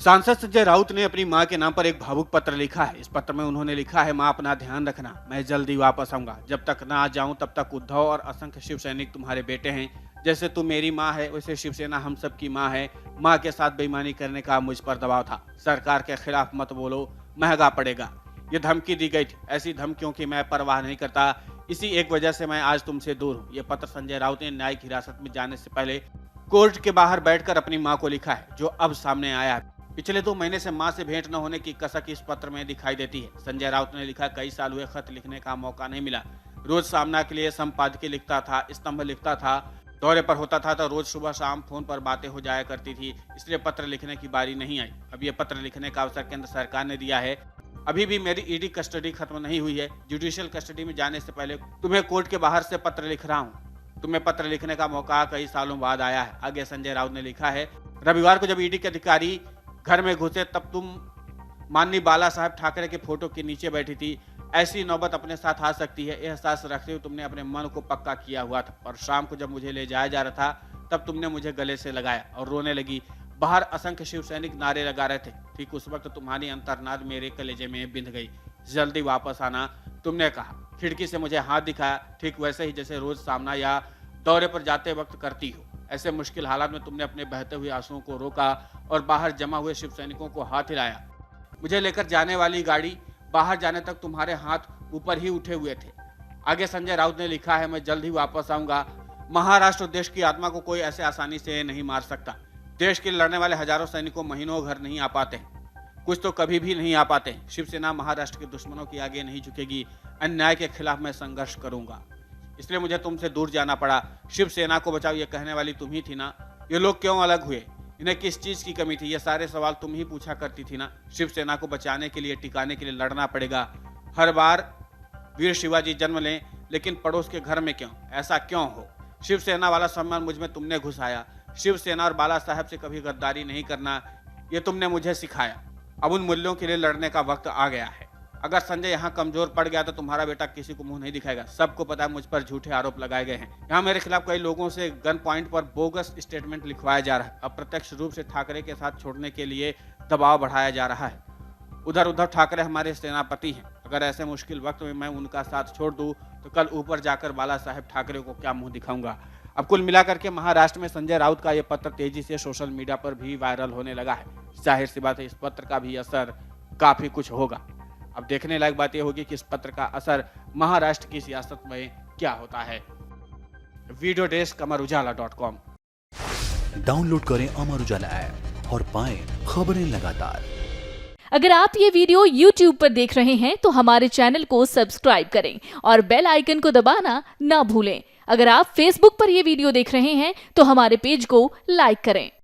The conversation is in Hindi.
सांसद संजय राउत ने अपनी मां के नाम पर एक भावुक पत्र लिखा है। इस पत्र में उन्होंने लिखा है, मां अपना ध्यान रखना, मैं जल्दी वापस आऊंगा। जब तक ना आ जाऊं तब तक उद्धव और असंख्य शिव सैनिक तुम्हारे बेटे हैं। जैसे तुम मेरी मां है वैसे शिवसेना हम सब की मां है। मां के साथ बेईमानी करने का मुझ पर दबाव था। सरकार के खिलाफ मत बोलो, महंगा पड़ेगा। ये धमकी दी गई थी। ऐसी धमकियों की मैं परवाह नहीं करता। इसी एक वजह से मैं आज तुमसे दूर हूँ। ये पत्र संजय राउत ने न्यायिक हिरासत में जाने से पहले कोर्ट के बाहर बैठकर अपनी मां को लिखा है, जो अब सामने आया है। पिछले 2 महीने से मां से भेंट न होने की कसक इस पत्र में दिखाई देती है। संजय राउत ने लिखा, कई साल हुए खत लिखने का मौका नहीं मिला। रोज सामना के लिए संपादकीय लिखता था, स्तंभ लिखता था, दौरे पर होता था तो रोज सुबह शाम फोन पर बातें हो जाया करती थी, इसलिए पत्र लिखने की बारी नहीं आई। अब ये पत्र लिखने का अवसर केंद्र सरकार ने दिया है। अभी भी मेरी ईडी कस्टडी खत्म नहीं हुई है। जुडिशियल कस्टडी में जाने से पहले तुम्हें कोर्ट के बाहर से पत्र लिख रहा हूँ। तुम्हें पत्र लिखने का मौका कई सालों बाद आया है। आगे संजय राउत ने लिखा है, रविवार को जब ईडी के अधिकारी घर में घुसे तब तुम माननीय बाला साहब ठाकरे के फोटो के नीचे बैठी थी। ऐसी नौबत अपने साथ आ सकती है, एहसास रखते हुए तुमने अपने मन को पक्का किया हुआ था। और शाम को जब मुझे ले जाया जा रहा था तब तुमने मुझे गले से लगाया और रोने लगी। बाहर असंख्य शिव सैनिक नारे लगा रहे थे। ठीक उस वक्त तुम्हारी अंतर्नाद मेरे कलेजे में बिंध गई। जल्दी वापस आना, तुमने कहा। खिड़की से मुझे हाथ दिखाया, ठीक वैसे ही जैसे रोज सामना या दौरे पर जाते वक्त करती हो। ऐसे मुश्किल हालात में तुमने अपने बहते हुए आंसुओं को रोका और बाहर जमा हुए शिव सैनिकों को हाथ हिलाया। मुझे लेकर जाने वाली गाड़ी बाहर जाने तक तुम्हारे हाथ ऊपर ही उठे हुए थे। आगे संजय राउत ने लिखा है, मैं जल्द ही वापस आऊंगा। महाराष्ट्र देश की आत्मा को कोई ऐसे आसानी से नहीं मार सकता। देश के लड़ने वाले हजारों सैनिकों महीनों घर नहीं आ पाते, कुछ तो कभी भी नहीं आ पाते। शिवसेना महाराष्ट्र के दुश्मनों के आगे नहीं झुकेगी। अन्याय के खिलाफ मैं संघर्ष करूंगा, इसलिए मुझे तुमसे दूर जाना पड़ा। शिवसेना को बचाओ ये कहने वाली तुम ही थी ना। ये लोग क्यों अलग हुए, इन्हें किस चीज की कमी थी, ये सारे सवाल तुम ही पूछा करती थी ना। शिवसेना को बचाने के लिए, टिकाने के लिए लड़ना पड़ेगा। हर बार वीर शिवाजी जन्म लें, लेकिन पड़ोस के घर में क्यों? ऐसा क्यों हो? शिवसेना वाला सम्मान मुझ में तुमने घुसाया। शिवसेना और बाला साहब से कभी गद्दारी नहीं करना, ये तुमने मुझे सिखाया। अब उन मूल्यों के लिए लड़ने का वक्त आ गया है। अगर संजय यहाँ कमजोर पड़ गया तो तुम्हारा बेटा किसी को मुंह नहीं दिखाएगा। सबको पता है मुझ पर झूठे आरोप लगाए गए हैं। यहाँ मेरे खिलाफ कई लोगों से गन पॉइंट पर बोगस स्टेटमेंट लिखवाया जा रहा है। अप्रत्यक्ष रूप से ठाकरे के साथ छोड़ने के लिए दबाव बढ़ाया जा रहा है। उधर उद्धव ठाकरे हमारे सेनापति हैं। अगर ऐसे मुश्किल वक्त में मैं उनका साथ छोड़ दूं तो कल ऊपर जाकर बाला साहेब ठाकरे को क्या मुंह दिखाऊंगा। अब कुल मिलाकर के महाराष्ट्र में संजय राउत का यह पत्र तेजी से सोशल मीडिया पर भी वायरल होने लगा है। जाहिर सी बात है, इस पत्र का भी असर काफी कुछ होगा। अब देखने लायक बात यह होगी कि इस पत्र का असर महाराष्ट्र की सियासत में क्या होता है। Video desk अमर-उजाला.com। डाउनलोड करें अमर उजाला ऐप और पाएं खबरें लगातार। अगर आप ये वीडियो YouTube पर देख रहे हैं तो हमारे चैनल को सब्सक्राइब करें और बेल आइकन को दबाना ना भूलें। अगर आप Facebook पर ये वीडियो देख रहे हैं तो हमारे पेज को लाइक करें।